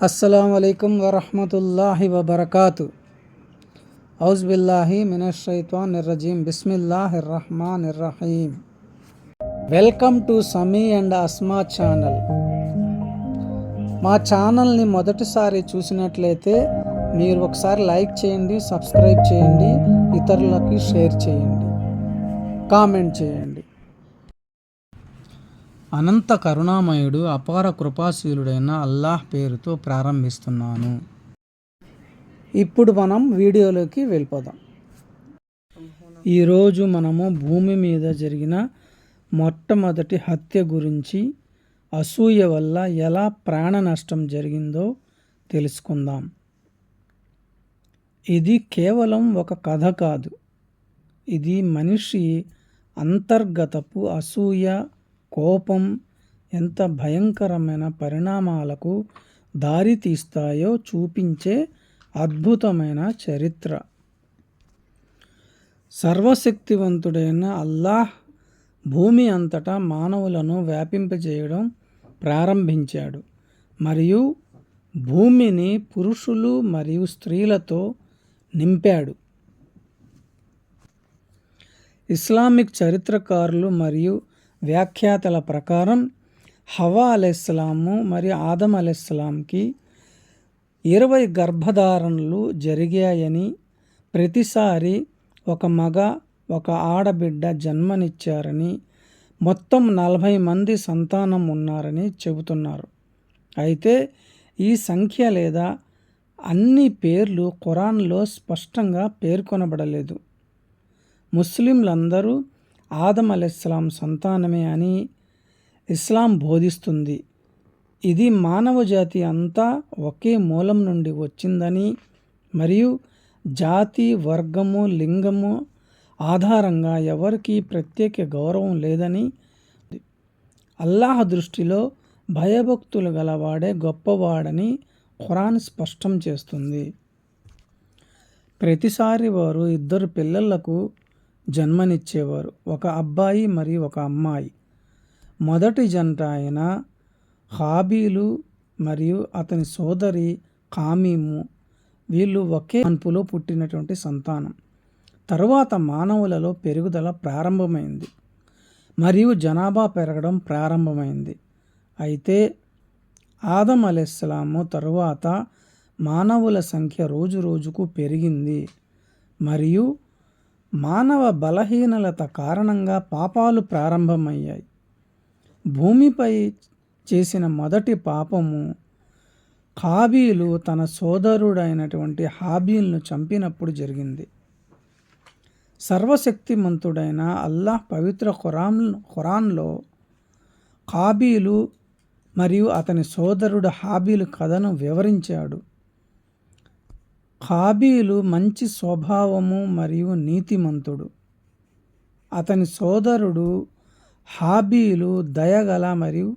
అస్సలాము అలైకుం వరహ్మతుల్లాహి వబర్కాతు. ఔజ్ బిల్లాహి మినష్ షైతానిర్ రజీం. బిస్మిల్లాహిర్ రహ్మానిర్ రహీం. Welcome to Sami and Asma channel. మా ఛానల్ని మొదటిసారి చూసినట్లయితే మీరు ఒకసారి లైక్ చేయండి, సబ్స్క్రైబ్ చేయండి, ఇతరులకి షేర్ చేయండి, కామెంట్ చేయండి. అనంత కరుణామయుడు అపార కృపాశీలుడైన అల్లాహ్ పేరుతో ప్రారంభిస్తున్నాను. ఇప్పుడు మనం వీడియోలోకి వెళ్ళిపోదాం. ఈరోజు మనము భూమి మీద జరిగిన మొట్టమొదటి హత్య గురించి, అసూయ వల్ల ఎలా ప్రాణ నష్టం జరిగిందో తెలుసుకుందాం. ఇది కేవలం ఒక కథ కాదు. ఇది మనిషి అంతర్గతపు అసూయ, కోపం ఎంత భయంకరమైన పరిణామాలకు దారి తీస్తాయో చూపించే అద్భుతమైన చరిత్ర. సర్వశక్తివంతుడైన అల్లాహ్ భూమి అంతటా మానవులను వ్యాపింపజేయడం ప్రారంభించాడు మరియు భూమిని పురుషులు మరియు స్త్రీలతో నింపాడు. ఇస్లామిక్ చరిత్రకారులు మరియు వ్యాఖ్యాతల ప్రకారం హవ్వా అలైహిస్సలాము మరియు ఆదం అలైహిస్సలాంకి 20 గర్భధారణలు జరిగాయని, ప్రతిసారి ఒక మగ ఒక ఆడబిడ్డ జన్మనిచ్చారని, మొత్తం 40 మంది సంతానం ఉన్నారని చెబుతున్నారు. అయితే ఈ సంఖ్య లేదా అన్ని పేర్లు ఖురాన్లో స్పష్టంగా పేర్కొనబడలేదు. ముస్లింలందరూ ఆదం అలైహిస్సలాం సంతానమే అని ఇస్లాం బోధిస్తుంది. ఇది మానవ జాతి అంతా ఒకే మూలం నుండి వచ్చిందని మరియు జాతి, వర్గము, లింగము ఆధారంగా ఎవరికీ ప్రత్యేక గౌరవం లేదని, అల్లాహ్ దృష్టిలో భయభక్తులు గలవాడే గొప్పవాడని ఖురాన్ స్పష్టం చేస్తుంది. ప్రతిసారి వారు 2 పిల్లలకు జన్మనిచ్చేవారు, ఒక అబ్బాయి మరియు ఒక అమ్మాయి. మొదటి జంట అయిన హాబీలు మరియు అతని సోదరి కామీము, వీళ్ళు ఒకే కన్పులో పుట్టినటువంటి సంతానం. తరువాత మానవులలో పెరుగుదల ప్రారంభమైంది మరియు జనాభా పెరగడం ప్రారంభమైంది. అయితే ఆదం అలైహిస్సలాము తరువాత మానవుల సంఖ్య రోజు రోజుకు పెరిగింది మరియు మానవ బలహీనత కారణంగా పాపాలు ప్రారంభమయ్యాయి. భూమిపై చేసిన మొదటి పాపము కాబీలు తన సోదరుడైనటువంటి హాబీల్ను చంపినప్పుడు జరిగింది. సర్వశక్తిమంతుడైన అల్లాహ్ పవిత్ర ఖురాన్లో కాబీలు మరియు అతని సోదరుడు హాబీలు కథను వివరించాడు. కాబీలు మంచి స్వభావము మరియు నీతిమంతుడు. అతని సోదరుడు హాబీలు దయగల మరియు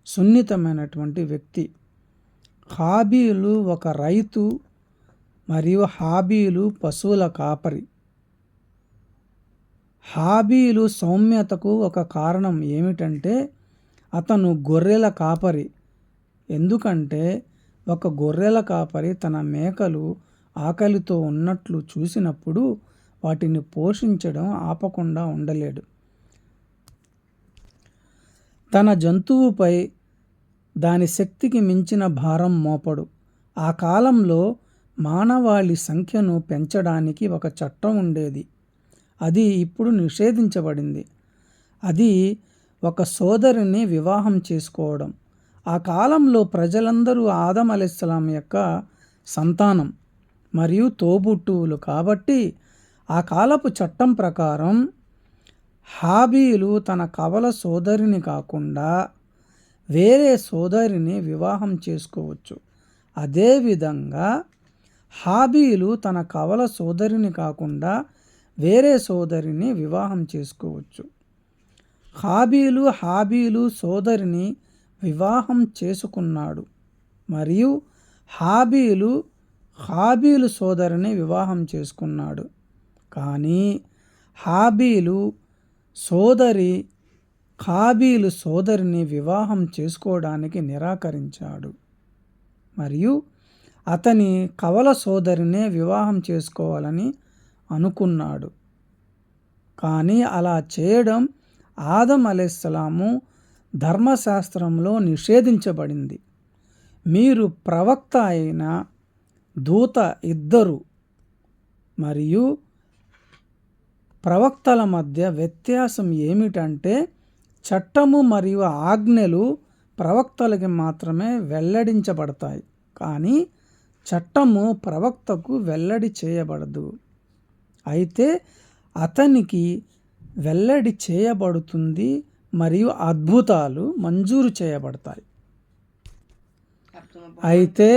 సున్నితమైనటువంటి వ్యక్తి. కాబీలు ఒక రైతు మరియు హాబీలు పశువుల కాపరి. హాబీలు సౌమ్యతకు ఒక కారణం ఏమిటంటే అతను గొర్రెల కాపరి. ఎందుకంటే ఒక గొర్రెల కాపరి తన మేకలు ఆకలితో ఉన్నట్లు చూసినప్పుడు వాటిని పోషించడం ఆపకుండా ఉండలేడు. తన జంతువుపై దాని శక్తికి మించిన భారం మోపడు. ఆ కాలంలో మానవాళి సంఖ్యను పెంచడానికి ఒక చట్టం ఉండేది. అది ఇప్పుడు నిషేధించబడింది. అది ఒక సోదరిని వివాహం చేసుకోవడం. ఆ కాలంలో ప్రజలందరూ ఆదం అలైహిస్సలాం యొక్క సంతానం మరియు తోబుట్టువులు కాబట్టి ఆ కాలపు చట్టం ప్రకారం హాబీలు తన కవల సోదరిని కాకుండా వేరే సోదరిని వివాహం చేసుకోవచ్చు. అదేవిధంగా హాబీలు తన కవల సోదరిని కాకుండా వేరే సోదరిని వివాహం చేసుకోవచ్చు. హాబీలు సోదరిని వివాహం చేసుకున్నాడు మరియు హాబీలు సోదరిని వివాహం చేసుకున్నాడు. కానీ హాబీలు కాబీలు సోదరిని వివాహం చేసుకోవడానికి నిరాకరించాడు మరియు అతని కవల సోదరినే వివాహం చేసుకోవాలని అనుకున్నాడు. కానీ అలా చేయడం ఆదం అలైహిస్సలాము ధర్మశాస్త్రంలో నిషేధించబడింది. మీరు ప్రవక్త అయిన దూత ఇద్దరు మరియు ప్రవక్తల మధ్య వ్యత్యాసం ఏమిటంటే చట్టము మరియు ఆజ్ఞలు ప్రవక్తలకి మాత్రమే వెల్లడించబడతాయి, కానీ చట్టము ప్రవక్తకు వెల్లడి చేయబడదు. అయితే అతనికి వెల్లడి చేయబడుతుంది మరియు అద్భుతాలు మంజూరు చేయబడతాయి. అయితే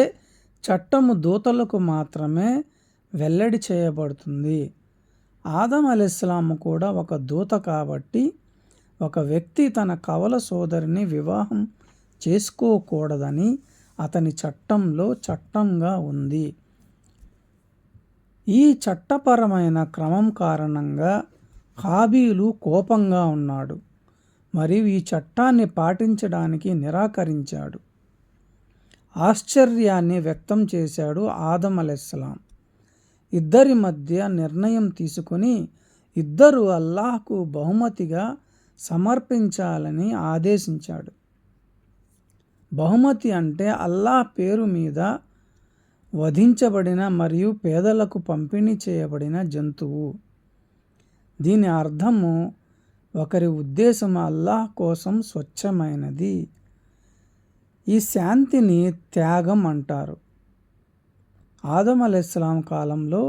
చట్టము దూతలకు మాత్రమే వెల్లడి చేయబడుతుంది. ఆదం అలైహిస్సలాము కూడా ఒక దూత కాబట్టి ఒక వ్యక్తి తన కవల సోదరిని వివాహం చేసుకోకూడదని అతని చట్టంలో చట్టంగా ఉంది. ఈ చట్టపరమైన క్రమం కారణంగా హాబీలు కోపంగా ఉన్నాడు మరియు ఈ చట్టాన్ని పాటించడానికి నిరాకరించాడు. ఆశ్చర్యాన్ని వ్యక్తం చేశాడు ఆదం అలైహిస్సలాం. ఇద్దరి మధ్య నిర్ణయం తీసుకుని ఇద్దరు అల్లాహ్కు బహుమతిగా సమర్పించాలని ఆదేశించాడు. బహుమతి అంటే అల్లాహ్ పేరు మీద వధించబడిన మరియు పేదలకు పంపిణీ చేయబడిన జంతువు. దీని అర్థము ఒకరి ఉద్దేశం అల్లాహ్ కోసం స్వచ్ఛమైనది. ఈ శాంతిని త్యాగం అంటారు. ఆదం అలైహిస్సలాం కాలంలో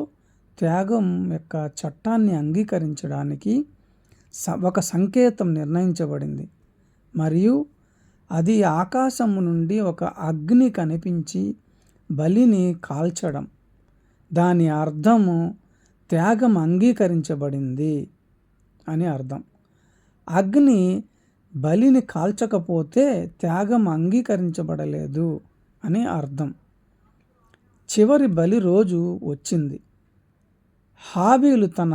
త్యాగం యొక్క చట్టాన్ని అంగీకరించడానికి ఒక సంకేతం నిర్ణయించబడింది మరియు అది ఆకాశము నుండి ఒక అగ్ని కనిపించి బలిని కాల్చడం. దాని అర్థము త్యాగం అంగీకరించబడింది అని అర్థం. అగ్ని బలిని కాల్చకపోతే త్యాగం అంగీకరించబడలేదు అని అర్థం. చివరి బలి రోజు వచ్చింది. హాబీలు తన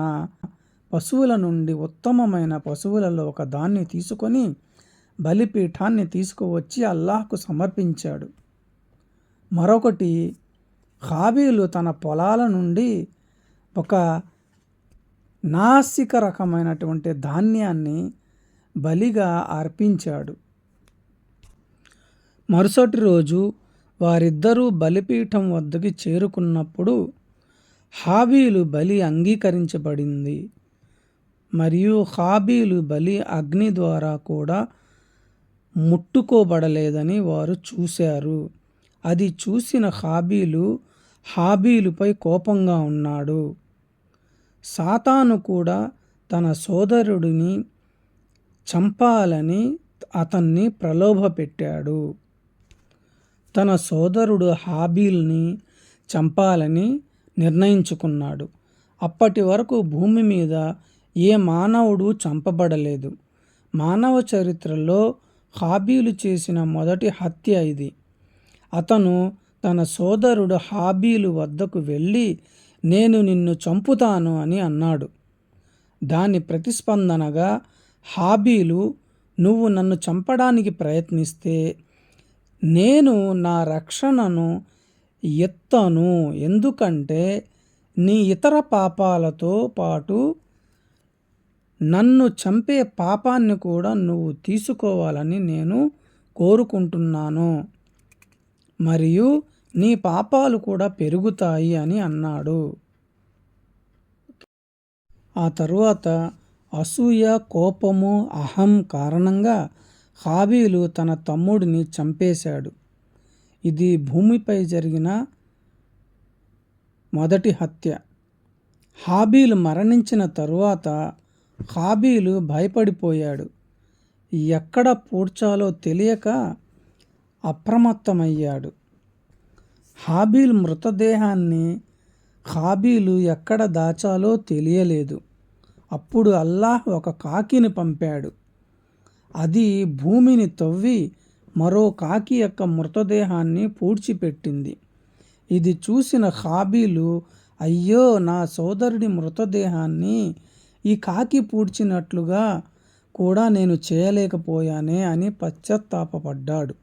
పశువుల నుండి ఉత్తమమైన పశువులలో ఒక దాన్ని తీసుకొని బలిపీఠాన్ని తీసుకువచ్చి అల్లాహ్కు సమర్పించాడు. మరొకటి హాబీలు తన పొలాల నుండి ఒక నాసిక రకమైనటువంటి ధాన్యాన్ని బలిగా అర్పించాడు. మరుసటి రోజు వారిద్దరూ బలిపీఠం వద్దకు చేరుకున్నప్పుడు హాబీలు బలి అంగీకరించబడింది మరియు హాబీలు బలి అగ్ని ద్వారా కూడా ముట్టుకోబడలేదని వారు చూశారు. అది చూసిన హాబీలుపై కోపంగా ఉన్నాడు. సాతాను కూడా తన సోదరుడిని చంపాలని అతన్ని ప్రలోభపెట్టాడు. తన సోదరుడు హాబీల్ని చంపాలని నిర్ణయించుకున్నాడు. అప్పటి వరకు భూమి మీద ఏ మానవుడు చంపబడలేదు. మానవ చరిత్రలో హాబీలు చేసిన మొదటి హత్య ఇది. అతను తన సోదరుడు హాబీలు వద్దకు వెళ్ళి నేను నిన్ను చంపుతాను అని అన్నాడు. దాని ప్రతిస్పందనగా హాబీలు నువ్వు నన్ను చంపడానికి ప్రయత్నిస్తే నేను నా రక్షణను ఎత్తను, ఎందుకంటే నీ ఇతర పాపాలతో పాటు నన్ను చంపే పాపాన్ని కూడా నువ్వు తీసుకోవాలని నేను కోరుకుంటున్నాను మరియు నీ పాపాలు కూడా పెరుగుతాయి అని అన్నాడు. ఆ తరువాత అసూయ, కోపము, అహం కారణంగా హాబీలు తన తమ్ముడిని చంపేశాడు. ఇది భూమిపై జరిగిన మొదటి హత్య. హాబీలు మరణించిన తరువాత హాబీలు భయపడిపోయాడు. ఎక్కడ పూడ్చాలో తెలియక అప్రమత్తమయ్యాడు. హాబీల్ మృతదేహాన్ని హాబీలు ఎక్కడ దాచాలో తెలియలేదు. అప్పుడు అల్లాహ్ ఒక కాకిని పంపాడు. అది భూమిని తవ్వి మరో కాకి యొక్క మృతదేహాన్ని పూడ్చిపెట్టింది. ఇది చూసిన హాబీలు అయ్యో, నా సోదరుడి మృతదేహాన్ని ఈ కాకి పూడ్చినట్లుగా కూడా నేను చేయలేకపోయానే అని పశ్చాత్తాపపడ్డాడు.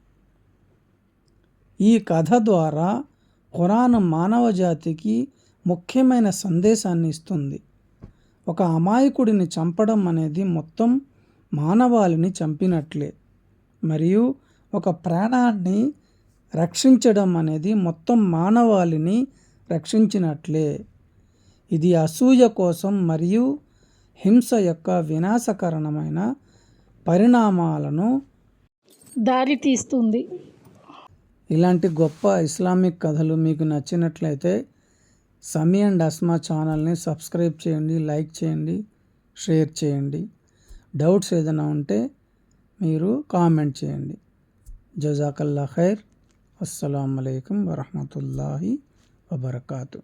ఈ కథ ద్వారా ఖురాన్ మానవ జాతికి ముఖ్యమైన సందేశాన్ని ఇస్తుంది. ఒక అమాయకుడిని చంపడం అనేది మొత్తం మానవాళిని చంపినట్లే, మరియు ఒక ప్రాణాన్ని రక్షించడం అనేది మొత్తం మానవాళిని రక్షించినట్లే. ఇది అసూయ కోసం మరియు హింస యొక్క వినాశకరమైన పరిణామాలను దారితీస్తుంది. ఇలాంటి గొప్ప ఇస్లామిక్ కథలు మీకు నచ్చినట్లయితే సమీ అండ్ అస్మా ఛానల్ని సబ్స్క్రైబ్ చేయండి, లైక్ చేయండి, షేర్ చేయండి. డౌట్స్ ఏదైనా ఉంటే మీరు కామెంట్ చేయండి. జజాకల్లా ఖైర్. అస్సలాము అలైకుం వరహమతుల్లాహి వబర్కాతు.